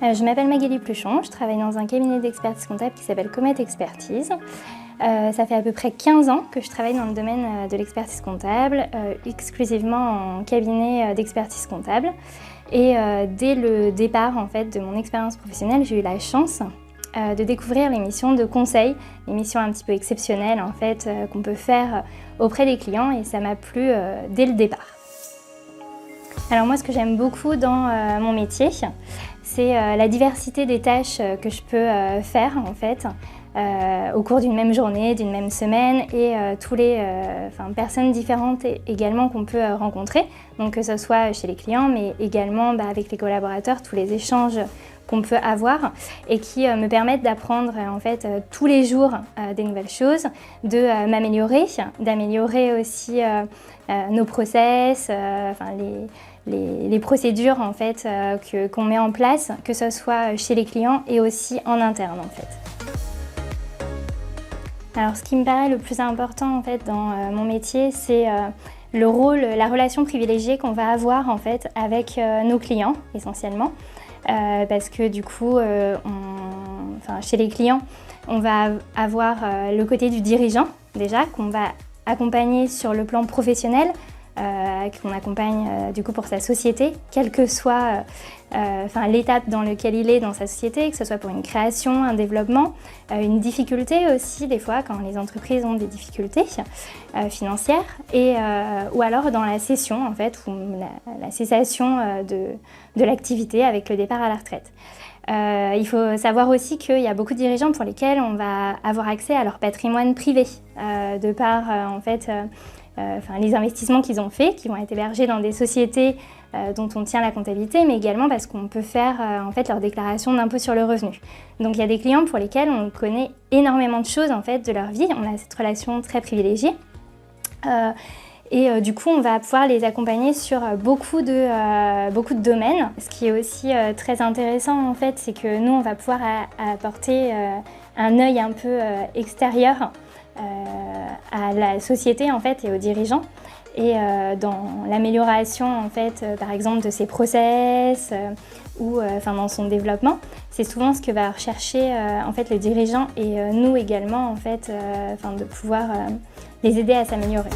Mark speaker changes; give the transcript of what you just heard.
Speaker 1: Je m'appelle Magali Pluchon, je travaille dans un cabinet d'expertise comptable qui s'appelle Comet Expertise. Ça fait à peu près 15 ans que je travaille dans le domaine de l'expertise comptable, exclusivement en cabinet d'expertise comptable. Et dès le départ en fait, de mon expérience professionnelle, j'ai eu la chance de découvrir les missions de conseil, les missions un petit peu exceptionnelles en fait, qu'on peut faire auprès des clients, et ça m'a plu dès le départ. Alors moi, ce que j'aime beaucoup dans mon métier, c'est la diversité des tâches que je peux faire en fait, au cours d'une même journée, d'une même semaine, et tous les personnes différentes également qu'on peut rencontrer, donc que ce soit chez les clients, mais également avec les collaborateurs, tous les échanges qu'on peut avoir et qui me permettent d'apprendre en fait tous les jours des nouvelles choses, de m'améliorer, d'améliorer aussi nos process, les procédures en fait qu'on met en place, que ce soit chez les clients et aussi en interne en fait. Alors, ce qui me paraît le plus important en fait dans mon métier, c'est le rôle, la relation privilégiée qu'on va avoir en fait avec nos clients essentiellement, parce que du coup, chez les clients, on va avoir le côté du dirigeant déjà qu'on va accompagner sur le plan professionnel, qu'on accompagne du coup pour sa société, quelle que soit l'étape dans laquelle il est dans sa société, que ce soit pour une création, un développement, une difficulté aussi des fois quand les entreprises ont des difficultés financières, et ou alors dans la cesssion en fait, ou la cessation de l'activité avec le départ à la retraite. Il faut savoir aussi qu'il y a beaucoup de dirigeants pour lesquels on va avoir accès à leur patrimoine privé, de par en fait les investissements qu'ils ont faits, qui vont être hébergés dans des sociétés dont on tient la comptabilité, mais également parce qu'on peut faire en fait leur déclaration d'impôt sur le revenu. Donc il y a des clients pour lesquels on connaît énormément de choses en fait de leur vie, on a cette relation très privilégiée. Et du coup, on va pouvoir les accompagner sur beaucoup de domaines. Ce qui est aussi très intéressant, en fait, c'est que nous, on va pouvoir apporter un œil un peu extérieur à la société, en fait, et aux dirigeants. Et dans l'amélioration, en fait, par exemple, de ses process ou dans son développement, c'est souvent ce que va rechercher en fait, le dirigeant, et nous également, en fait, de pouvoir les aider à s'améliorer.